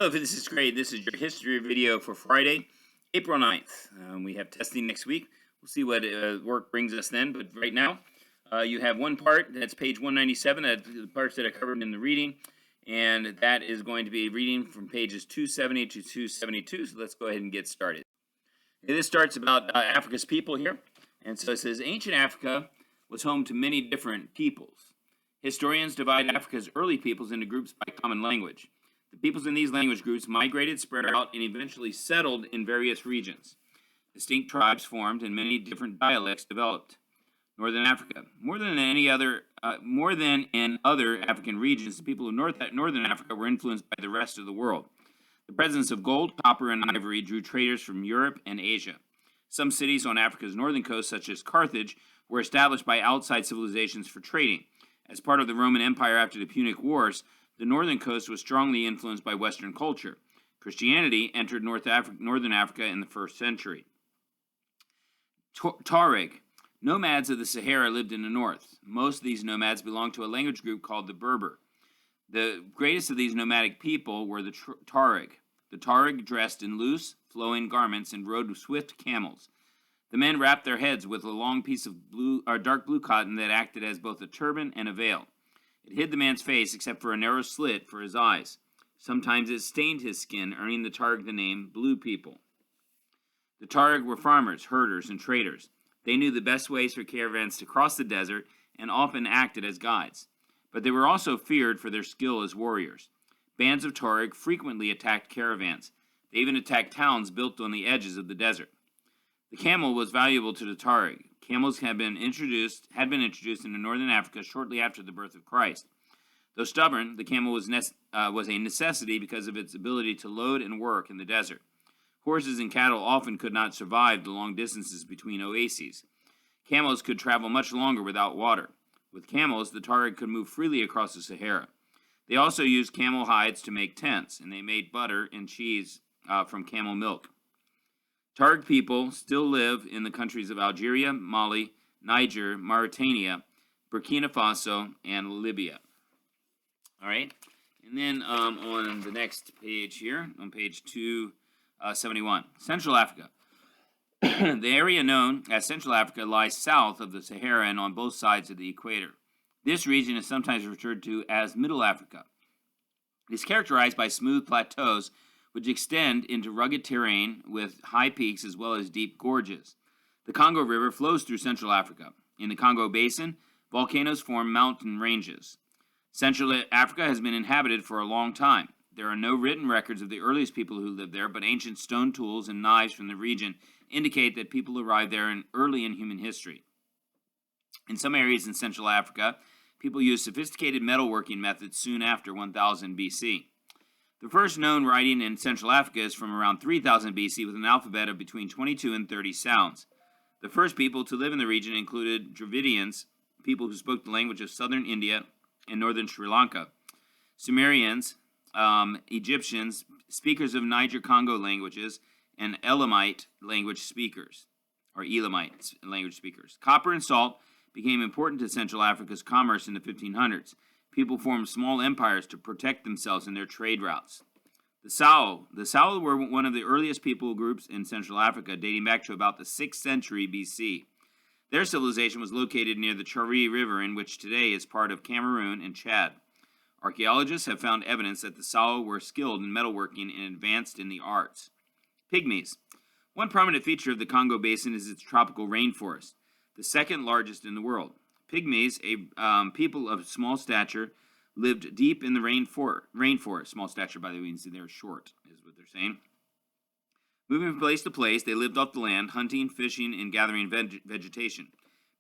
Hello, this is great. This is your history video for Friday, April 9th. We have testing next week. We'll see what work brings us then. But right now, you have one part that's page 197, that's the parts that are covered in the reading. And that is going to be reading from pages 270 to 272. So let's go ahead and get started. Okay, this starts about Africa's people here. And so it says, ancient Africa was home to many different peoples. Historians divide Africa's early peoples into groups by common language. The peoples in these language groups migrated, spread out, and eventually settled in various regions. Distinct tribes formed and many different dialects developed. Northern Africa. More than in other African regions, the people of Northern Africa were influenced by the rest of the world. The presence of gold, copper, and ivory drew traders from Europe and Asia. Some cities on Africa's northern coast, such as Carthage, were established by outside civilizations for trading. As part of the Roman Empire after the Punic Wars, the northern coast was strongly influenced by Western culture. Christianity entered northern Africa in the 1st century. Tuareg. Nomads of the Sahara lived in the north. Most of these nomads belonged to a language group called the Berber. The greatest of these nomadic people were the Tuareg. The Tuareg dressed in loose, flowing garments and rode swift camels. The men wrapped their heads with a long piece of dark blue cotton that acted as both a turban and a veil. It hid the man's face except for a narrow slit for his eyes. Sometimes it stained his skin, earning the Tuareg the name Blue People. The Tuareg were farmers, herders, and traders. They knew the best ways for caravans to cross the desert and often acted as guides. But they were also feared for their skill as warriors. Bands of Tuareg frequently attacked caravans. They even attacked towns built on the edges of the desert. The camel was valuable to the Tuareg. Camels had been introduced into northern Africa shortly after the birth of Christ. Though stubborn, the camel was a necessity because of its ability to load and work in the desert. Horses and cattle often could not survive the long distances between oases. Camels could travel much longer without water. With camels, the Tuareg could move freely across the Sahara. They also used camel hides to make tents, and they made butter and cheese from camel milk. Tuareg people still live in the countries of Algeria, Mali, Niger, Mauritania, Burkina Faso, and Libya. All right, and then on the next page here, on page 271, Central Africa. The area known as Central Africa lies south of the Sahara and on both sides of the equator. This region is sometimes referred to as Middle Africa. It is characterized by smooth plateaus which extend into rugged terrain with high peaks as well as deep gorges. The Congo River flows through Central Africa. In the Congo Basin, volcanoes form mountain ranges. Central Africa has been inhabited for a long time. There are no written records of the earliest people who lived there, but ancient stone tools and knives from the region indicate that people arrived there early in human history. In some areas in Central Africa, people used sophisticated metalworking methods soon after 1000 BC. The first known writing in Central Africa is from around 3000 BC with an alphabet of between 22 and 30 sounds. The first people to live in the region included Dravidians, people who spoke the language of southern India and northern Sri Lanka, Sumerians, Egyptians, speakers of Niger-Congo languages, and Elamite language speakers. Copper and salt became important to Central Africa's commerce in the 1500s. People formed small empires to protect themselves in their trade routes. The Sao were one of the earliest people groups in Central Africa, dating back to about the 6th century BC. Their civilization was located near the Chari River, in which today is part of Cameroon and Chad. Archaeologists have found evidence that the Sao were skilled in metalworking and advanced in the arts. Pygmies. One prominent feature of the Congo Basin is its tropical rainforest, the second largest in the world. Pygmies, a people of small stature, lived deep in the rainforest. Small stature, by the way, you can see they're short, is what they're saying. Moving from place to place, they lived off the land, hunting, fishing, and gathering vegetation.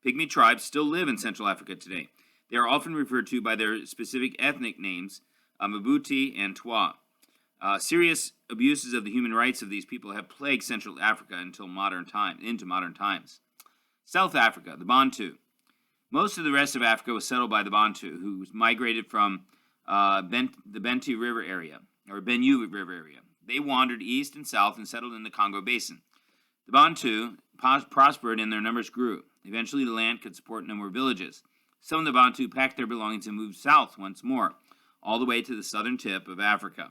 Pygmy tribes still live in Central Africa today. They are often referred to by their specific ethnic names, Mabuti and Twa. Serious abuses of the human rights of these people have plagued Central Africa into modern times. South Africa, the Bantu. Most of the rest of Africa was settled by the Bantu, who migrated from the Benue River area. They wandered east and south and settled in the Congo Basin. The Bantu prospered and their numbers grew. Eventually, the land could support no more villages. Some of the Bantu packed their belongings and moved south once more, all the way to the southern tip of Africa.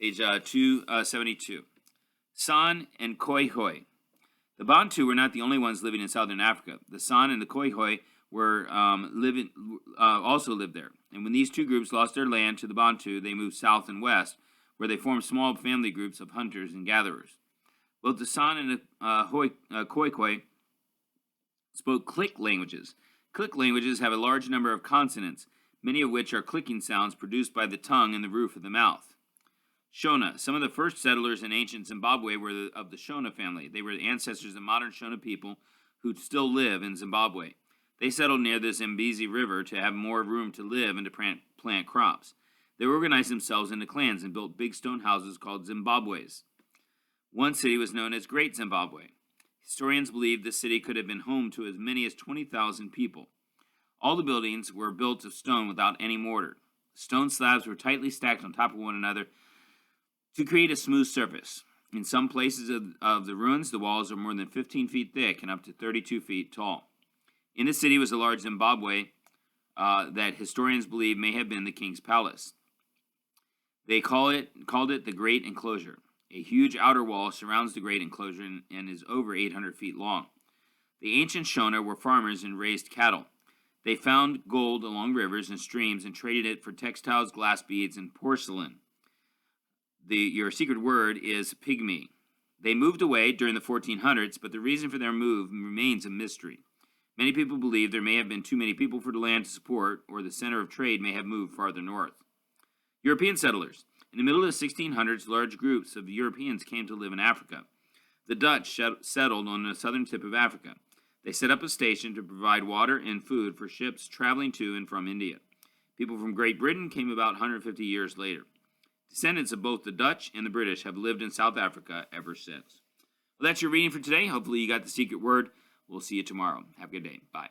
Page 272. San and Khoikhoi. The Bantu were not the only ones living in southern Africa. The San and the Khoikhoi were also lived there. And when these two groups lost their land to the Bantu, they moved south and west, where they formed small family groups of hunters and gatherers. Both the San and the Khoikhoi spoke click languages. Click languages have a large number of consonants, many of which are clicking sounds produced by the tongue and the roof of the mouth. Shona. Some of the first settlers in ancient Zimbabwe were of the Shona family. They were the ancestors of modern Shona people who still live in Zimbabwe. They settled near the Zambezi River to have more room to live and to plant crops. They organized themselves into clans and built big stone houses called Zimbabwes. One city was known as Great Zimbabwe. Historians believe the city could have been home to as many as 20,000 people. All the buildings were built of stone without any mortar. Stone slabs were tightly stacked on top of one another to create a smooth surface. In some places of the ruins, the walls are more than 15 feet thick and up to 32 feet tall. In the city was a large Zimbabwe that historians believe may have been the king's palace. They called it the Great Enclosure. A huge outer wall surrounds the Great Enclosure and is over 800 feet long. The ancient Shona were farmers and raised cattle. They found gold along rivers and streams and traded it for textiles, glass beads, and porcelain. Your secret word is pygmy. They moved away during the 1400s, but the reason for their move remains a mystery. Many people believe there may have been too many people for the land to support, or the center of trade may have moved farther north. European settlers. In the middle of the 1600s, large groups of Europeans came to live in Africa. The Dutch settled on the southern tip of Africa. They set up a station to provide water and food for ships traveling to and from India. People from Great Britain came about 150 years later. Descendants of both the Dutch and the British have lived in South Africa ever since. Well, that's your reading for today. Hopefully you got the secret word. We'll see you tomorrow. Have a good day. Bye.